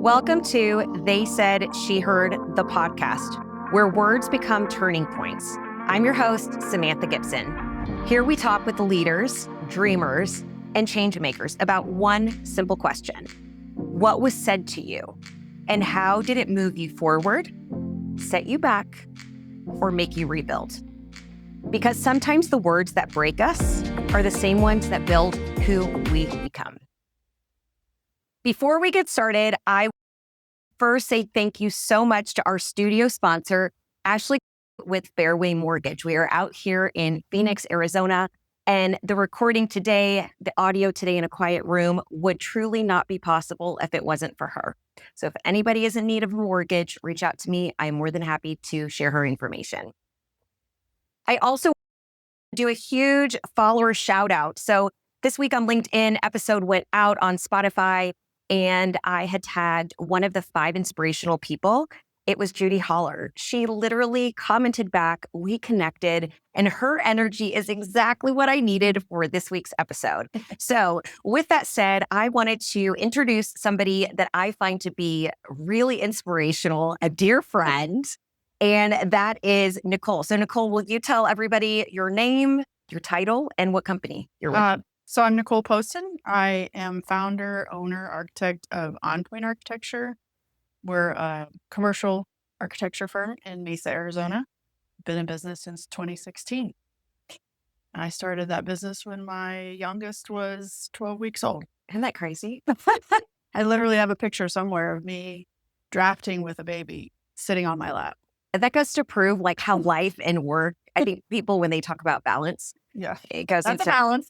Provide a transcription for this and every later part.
Welcome to They Said, She Heard, the podcast, where words become turning points. I'm your host, Samantha Gibson. Here we talk with leaders, dreamers, and change makers about one simple question. What was said to you, and how did it move you forward, set you back, or make you rebuild? Because sometimes the words that break us are the same ones that build who we become. Before we get started, I first say thank you so much to our studio sponsor, Ashley with Fairway Mortgage. We are out here in Phoenix, Arizona, and the recording today, the audio today in a quiet room would truly not be possible if it wasn't for her. So if anybody is in need of a mortgage, reach out to me. I'm more than happy to share her information. I also do a huge follower shout out. So this week on LinkedIn, episode went out on Spotify, and I had tagged one of the 5 inspirational people. It was Judy Holler. She literally commented back, we connected, and her energy is exactly what I needed for this week's episode. So with that said, I wanted to introduce somebody that I find to be really inspirational, a dear friend, and that is Nicole. So Nicole, will you tell everybody your name, your title, and what company you're with? So I'm Nicole Posten. I am founder, owner, architect of On Point Architecture. We're a commercial architecture firm in Mesa, Arizona. Been in business since 2016. I started that business when my youngest was 12 weeks old. Isn't that crazy? I literally have a picture somewhere of me drafting with a baby sitting on my lap. That goes to prove like how life and work, I think people, when they talk about balance, Yeah, it goes that's into a balance.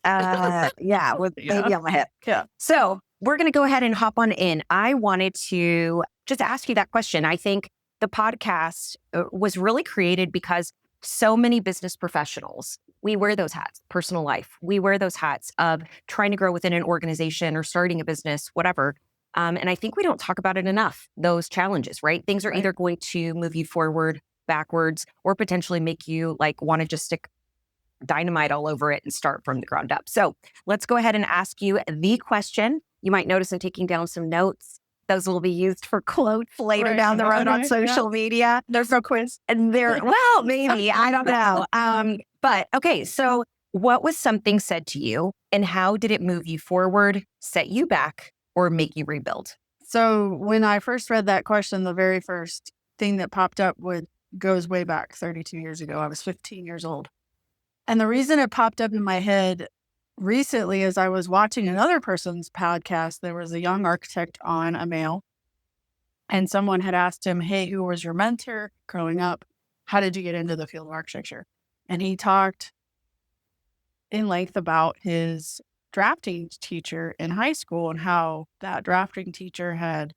with baby on my hip. Yeah. So we're going to go ahead and hop on in. I wanted to just ask you that question. I think the podcast was really created because so many business professionals, we wear those hats, personal life. We wear those hats of trying to grow within an organization or starting a business, whatever. And I think we don't talk about it enough, those challenges, right? Things are either going to move you forward, backwards, or potentially make you like want to just stick dynamite all over it and start from the ground up. So let's go ahead and ask you the question. You might notice I'm taking down some notes. Those will be used for quotes later down the road on social media. There's no quiz. And well, maybe, I don't know. But okay, so what was something said to you and how did it move you forward, set you back, or make you rebuild? So when I first read that question, the very first thing that popped up goes way back 32 years ago. I was 15 years old. And the reason it popped up in my head recently is I was watching another person's podcast. There was a young architect on, a male, and someone had asked him, hey, who was your mentor growing up? How did you get into the field of architecture? And he talked in length about his drafting teacher in high school and how that drafting teacher had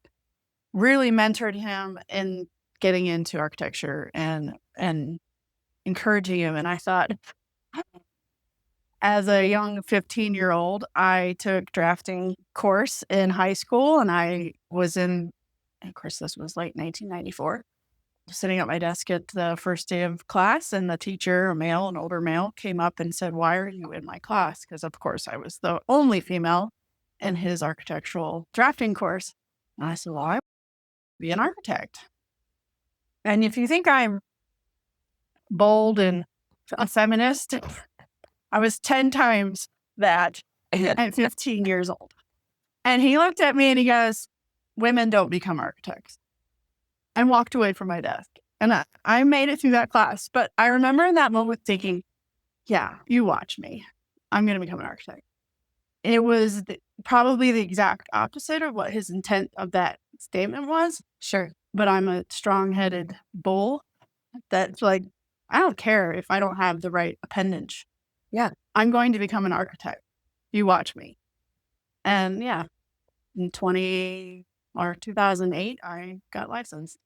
really mentored him in getting into architecture and encouraging him. And I thought, as a young 15-year-old, I took drafting course in high school, and I was of course, this was late 1994, sitting at my desk at the first day of class, and the teacher, an older male, came up and said, why are you in my class? Because, of course, I was the only female in his architectural drafting course. And I said, well, I want to be an architect. And if you think I'm bold and a feminist, I was 10 times that at 15 years old. And he looked at me and he goes, women don't become architects. And walked away from my desk. And I made it through that class. But I remember in that moment thinking, yeah, you watch me. I'm going to become an architect. It was probably the exact opposite of what his intent of that statement was. Sure. But I'm a strong-headed bull that's like, I don't care if I don't have the right appendage. Yeah. I'm going to become an architect. You watch me. And yeah, in 2008, I got licensed.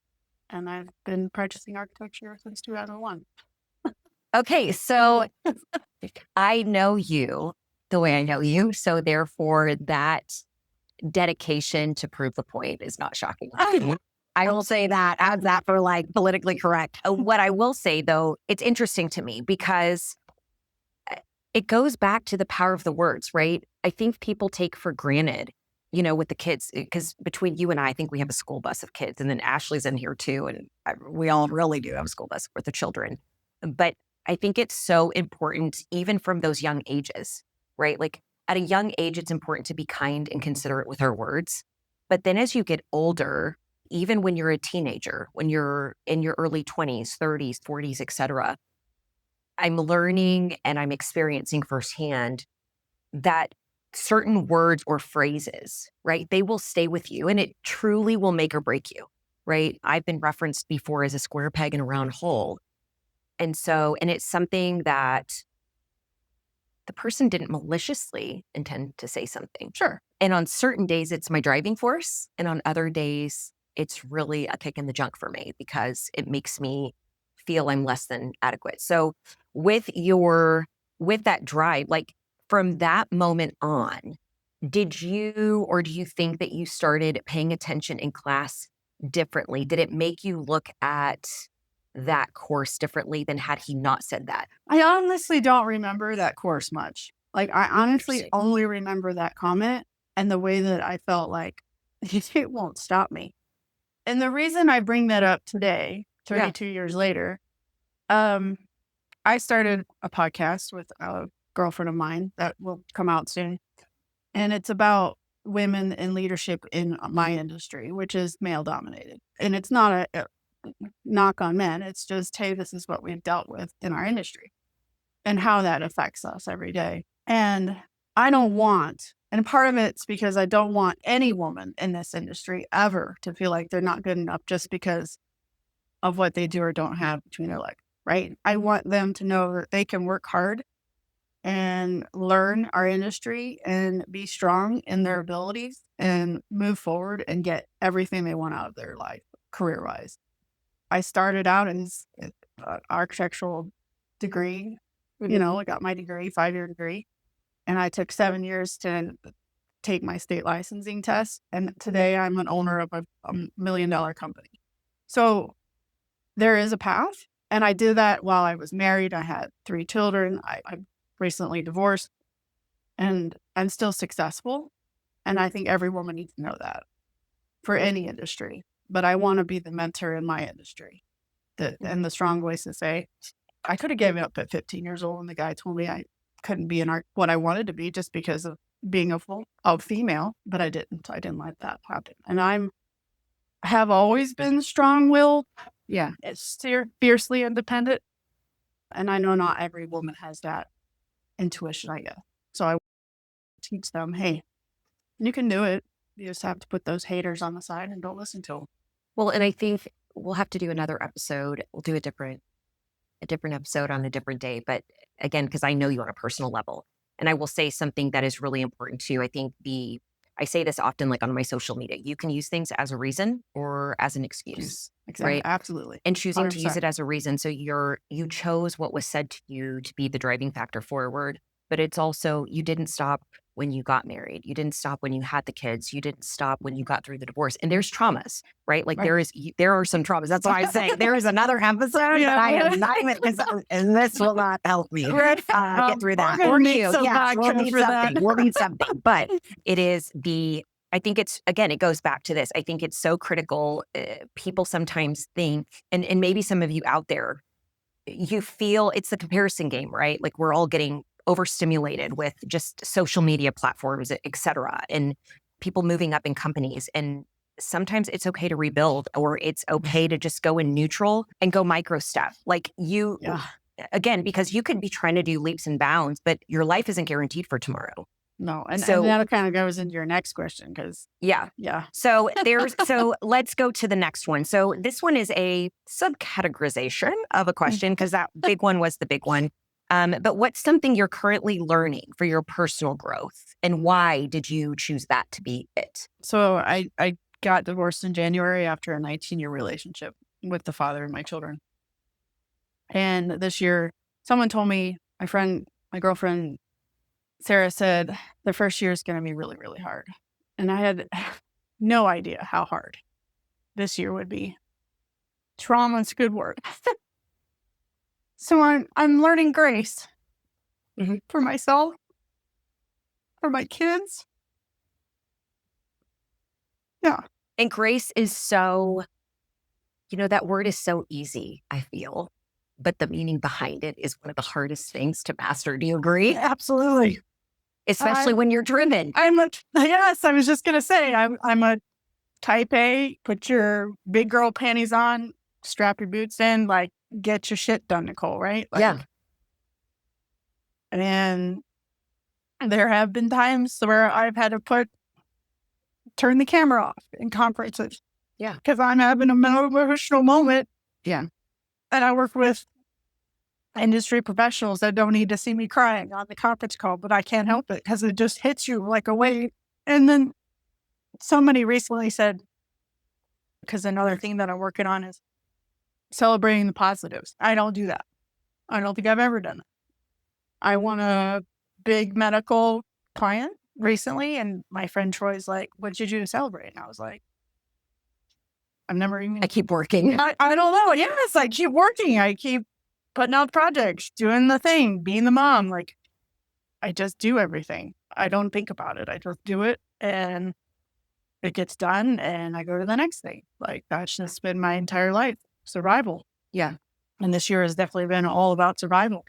And I've been practicing architecture since 2001. Okay, so I know you the way I know you. So therefore, that dedication to prove the point is not shocking. I will say that, add that for like politically correct. What I will say, though, it's interesting to me because it goes back to the power of the words, right? I think people take for granted with the kids, because between you and I think we have a school bus of kids, and then Ashley's in here too. And we all really do have a school bus with the children. But I think it's so important, even from those young ages, right? Like at a young age, it's important to be kind and considerate with our words. But then as you get older, even when you're a teenager, when you're in your early 20s, 30s, 40s, etc., I'm learning and I'm experiencing firsthand that certain words or phrases, right, they will stay with you and it truly will make or break you, right? I've been referenced before as a square peg in a round hole. And it's something that the person didn't maliciously intend to say something. Sure. And on certain days, it's my driving force. And on other days, it's really a kick in the junk for me because it makes me feel I'm less than adequate. So with that drive, like from that moment on, did you or do you think that you started paying attention in class differently? Did it make you look at that course differently than had he not said that? I honestly don't remember that course much. Like, I honestly Interesting. only remember that comment and the way that I felt like it won't stop me. And the reason I bring that up today, Yeah. 32 years later, I started a podcast with a girlfriend of mine that will come out soon. And it's about women in leadership in my industry, which is male dominated. And it's not a knock on men. It's just, hey, this is what we've dealt with in our industry and how that affects us every day. And I don't want, and part of it's because I don't want any woman in this industry ever to feel like they're not good enough just because of what they do or don't have between their legs, right? I want them to know that they can work hard and learn our industry and be strong in their abilities and move forward and get everything they want out of their life, career-wise. I started out as an architectural degree. I got my degree, 5-year degree, and I took 7 years to take my state licensing test. And today I'm an owner of a $1 million company. So there is a path. And I did that while I was married. I had 3 children. I recently divorced, and I'm still successful. And I think every woman needs to know that for any industry. But I want to be the mentor in my industry and the strong voice to say, I could have given up at 15 years old when the guy told me I couldn't be what I wanted to be just because of being a female, but I didn't. I didn't let that happen. And have always been strong-willed. Yeah, it's fiercely independent. And I know not every woman has that intuition, I guess. So I teach them, hey, you can do it. You just have to put those haters on the side and don't listen to them. Well, and I think we'll have to do another episode. We'll do a different episode on a different day. But again, because I know you on a personal level, and I will say something that is really important too. I say this often, like on my social media, you can use things as a reason or as an excuse, Exactly. right? Absolutely. And choosing to use 100%. it as a reason. So you chose what was said to you to be the driving factor forward, but it's also, you didn't stop when you got married. You didn't stop when you had the kids. You didn't stop when you got through the divorce. And there's traumas, right? Like there are some traumas. That's why I'm saying there is another episode that I have not even, and this will not help me get through that. We'll need We'll need for that. something. We'll need something. But it is I think it's, again, it goes back to this. I think it's so critical. People sometimes think, and maybe some of you out there, you feel it's the comparison game, right? Like we're all getting overstimulated with just social media platforms, et cetera, and people moving up in companies. And sometimes it's okay to rebuild, or it's okay to just go in neutral and go micro step. Like again, because you could be trying to do leaps and bounds, but your life isn't guaranteed for tomorrow. No, and that kind of goes into your next question because yeah. So let's go to the next one. So this one is a subcategorization of a question because that big one was the big one. But what's something you're currently learning for your personal growth, and why did you choose that to be it? So I got divorced in January after a 19-year relationship with the father of my children. And this year, someone told me, my girlfriend, Sarah said, the first year is going to be really, really hard. And I had no idea how hard this year would be. Trauma's a good word. So I'm learning grace for myself, for my kids, Yeah. And grace is so, that word is so easy, I feel, but the meaning behind it is one of the hardest things to master. Do you agree? Absolutely. Especially when you're driven. Yes, I was just going to say, I'm a type A, put your big girl panties on, strap your boots in, like, get your shit done, Nicole, right? Like, Yeah. and there have been times where I've had to turn the camera off in conferences. Yeah. Because I'm having an emotional moment. Yeah. And I work with industry professionals that don't need to see me crying on the conference call, but I can't help it because it just hits you like a wave. And then somebody recently said, because another thing that I'm working on is celebrating the positives. I don't do that. I don't think I've ever done that. I won a big medical client recently, and my friend Troy's like, "What did you do to celebrate?" And I was like, "I've never even." I keep working. I don't know. Yes, I keep working. I keep putting out projects, doing the thing, being the mom. Like, I just do everything. I don't think about it. I just do it, and it gets done, and I go to the next thing. Like, that's just been my entire life, survival. Yeah. And this year has definitely been all about survival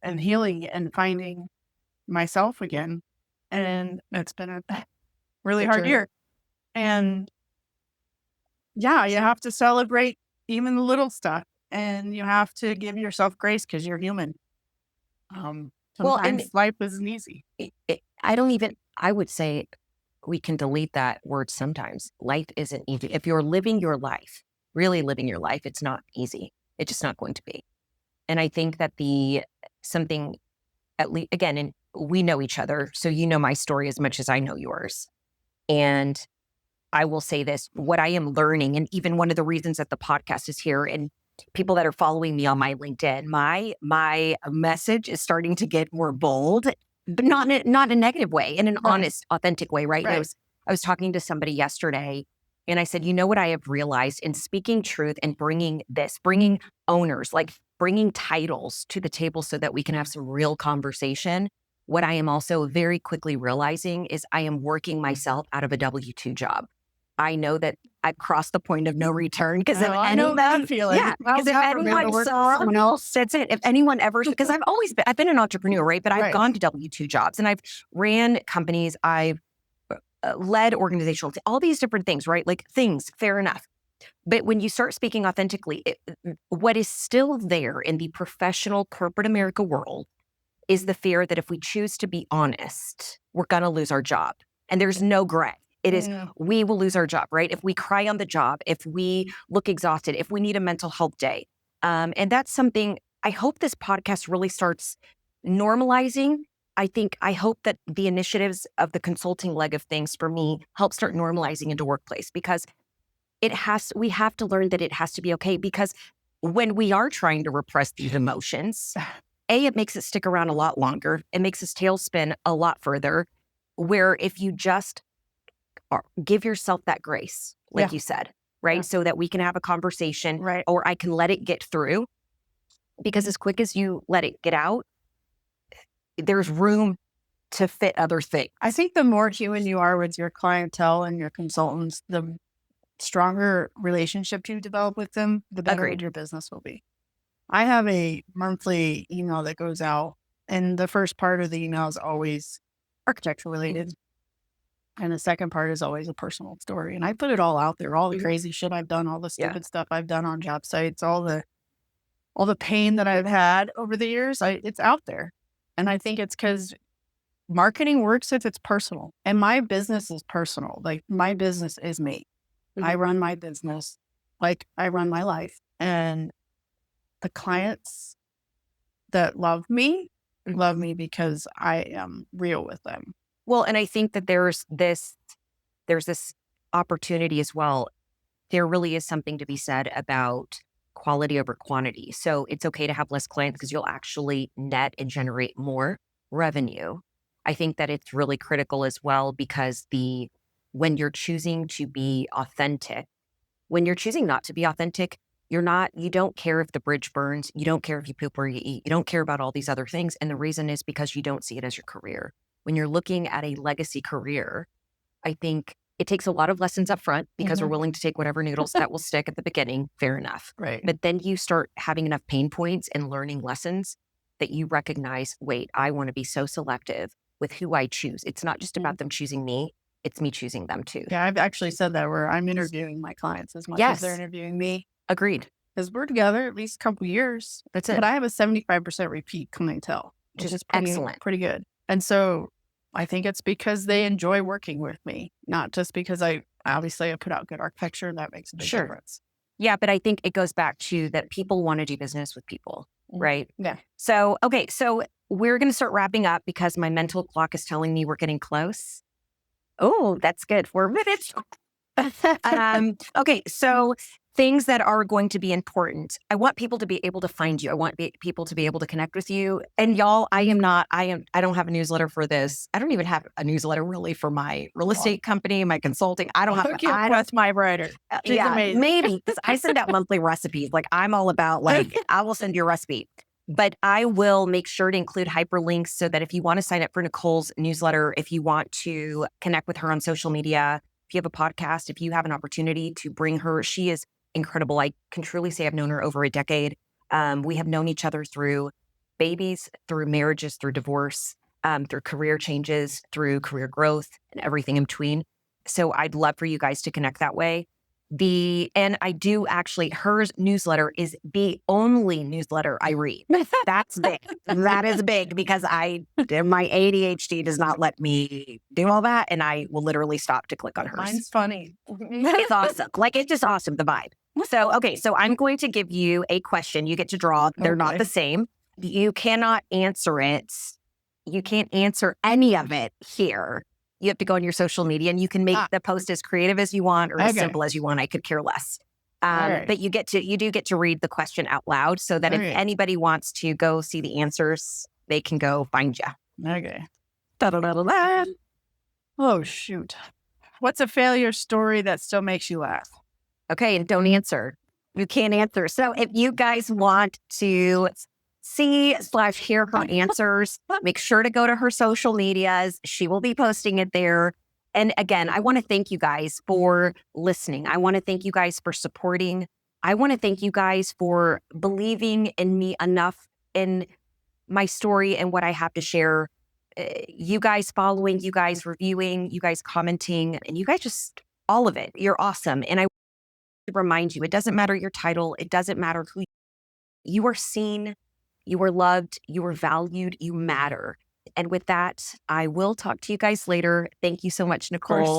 and healing and finding myself again. And it's been a really hard year. And yeah, you have to celebrate even the little stuff, and you have to give yourself grace because you're human. Sometimes life isn't easy. I would say we can delete that word sometimes. Life isn't easy. If you're living your life, really living your life, it's not easy. It's just not going to be. And I think that something, at least, again, and we know each other, so you know my story as much as I know yours. And I will say this, what I am learning, and even one of the reasons that the podcast is here, and people that are following me on my LinkedIn, my message is starting to get more bold, but not in a negative way, in an honest, authentic way, right? Right. I was talking to somebody yesterday, and I said, you know what I have realized in speaking truth and bringing owners, like bringing titles to the table so that we can have some real conversation. What I am also very quickly realizing is I am working myself out of a W-2 job. I know that I've crossed the point of no return because I know that feeling. Yeah, because if anyone saw someone else, that's it. If anyone ever, because I've been an entrepreneur, right? But I've gone to W-2 jobs and I've ran companies, I've led organizational, all these different things, right? Like things, fair enough. But when you start speaking authentically, what is still there in the professional corporate America world is the fear that if we choose to be honest, we're going to lose our job. And there's no gray. It is, we will lose our job, right? If we cry on the job, if we look exhausted, if we need a mental health day. And that's something I hope this podcast really starts normalizing. I hope that the initiatives of the consulting leg of things for me help start normalizing into workplace, because we have to learn that it has to be okay, because when we are trying to repress these emotions, it makes it stick around a lot longer. It makes its tail spin a lot further, where if you just give yourself that grace, like you said, right? So that we can have a conversation, or I can let it get through, because as quick as you let it get out, there's room to fit other things. I think the more human you are with your clientele and your consultants, the stronger relationship you develop with them, the better your business will be. I have a monthly email that goes out, and the first part of the email is always architecture related. And the second part is always a personal story. And I put it all out there, all the crazy shit I've done, all the stupid stuff I've done on job sites, all the pain that I've had over the years. It's out there. And I think it's because marketing works if it's personal. And my business is personal. Like, my business is me. I run my business like I run my life. And the clients that love me because I am real with them. Well, and I think that there's this opportunity as well. There really is something to be said about quality over quantity. So it's okay to have less clients because you'll actually net and generate more revenue. I think that it's really critical as well, because when you're choosing to be authentic, when you're choosing not to be authentic, you don't care if the bridge burns. You don't care if you poop or you eat. You don't care about all these other things. And the reason is because you don't see it as your career. When you're looking at a legacy career, I think It takes a lot of lessons up front because we're willing to take whatever noodles that will stick at the beginning. Fair enough. Right. But then you start having enough pain points and learning lessons that you recognize, wait, I want to be so selective with who I choose. It's not just about them choosing me. It's me choosing them too. Yeah, I've actually said that where I'm interviewing my clients as much as they're interviewing me. Agreed. Because we're together at least a couple years. That's it. But I have a 75% repeat clientele, which is pretty good. And so I think it's because they enjoy working with me, not just because I put out good architecture and that makes a big difference. Yeah, but I think it goes back to that people want to do business with people, right? Yeah. So, okay, so we're going to start wrapping up because my mental clock is telling me we're getting close. Oh, that's good. 4 minutes. Okay, so things that are going to be important. I want people to be able to find you. I want people to be able to connect with you. And y'all, I don't have a newsletter for this. I don't even have a newsletter really for my real estate company, my consulting. I don't have with my writer. She's amazing. Maybe because I send out monthly recipes. Like I'm all about I will send you a recipe. But I will make sure to include hyperlinks so that if you want to sign up for Nicole's newsletter, if you want to connect with her on social media, if you have a podcast, if you have an opportunity to bring her, she is incredible. I can truly say I've known her over a decade. We have known each other through babies, through marriages, through divorce, through career changes, through career growth, and everything in between. So I'd love for you guys to connect that way. And I do actually, her newsletter is the only newsletter I read. That's big. That is big because my ADHD does not let me do all that. And I will literally stop to click on hers. Mine's funny. It's awesome. Like it's just awesome, the vibe. So, okay. So I'm going to give you a question. You get to draw. They're not the same. You cannot answer it. You can't answer any of it here. You have to go on your social media and you can make the post as creative as you want or as simple as you want. I could care less. But you do get to read the question out loud so that if anybody wants to go see the answers, they can go find you. Okay. Da-da-da-da-da. Oh, shoot. What's a failure story that still makes you laugh? Okay. And don't answer. You can't answer. So if you guys want to see/hear her answers, make sure to go to her social medias. She will be posting it there. And again, I want to thank you guys for listening. I want to thank you guys for supporting. I want to thank you guys for believing in me enough in my story and what I have to share. You guys following, you guys reviewing, you guys commenting, and you guys just, all of it. You're awesome. And I want to remind you, it doesn't matter your title. It doesn't matter who you are seen. You are loved, you are valued, you matter. And with that, I will talk to you guys later. Thank you so much, Nicole.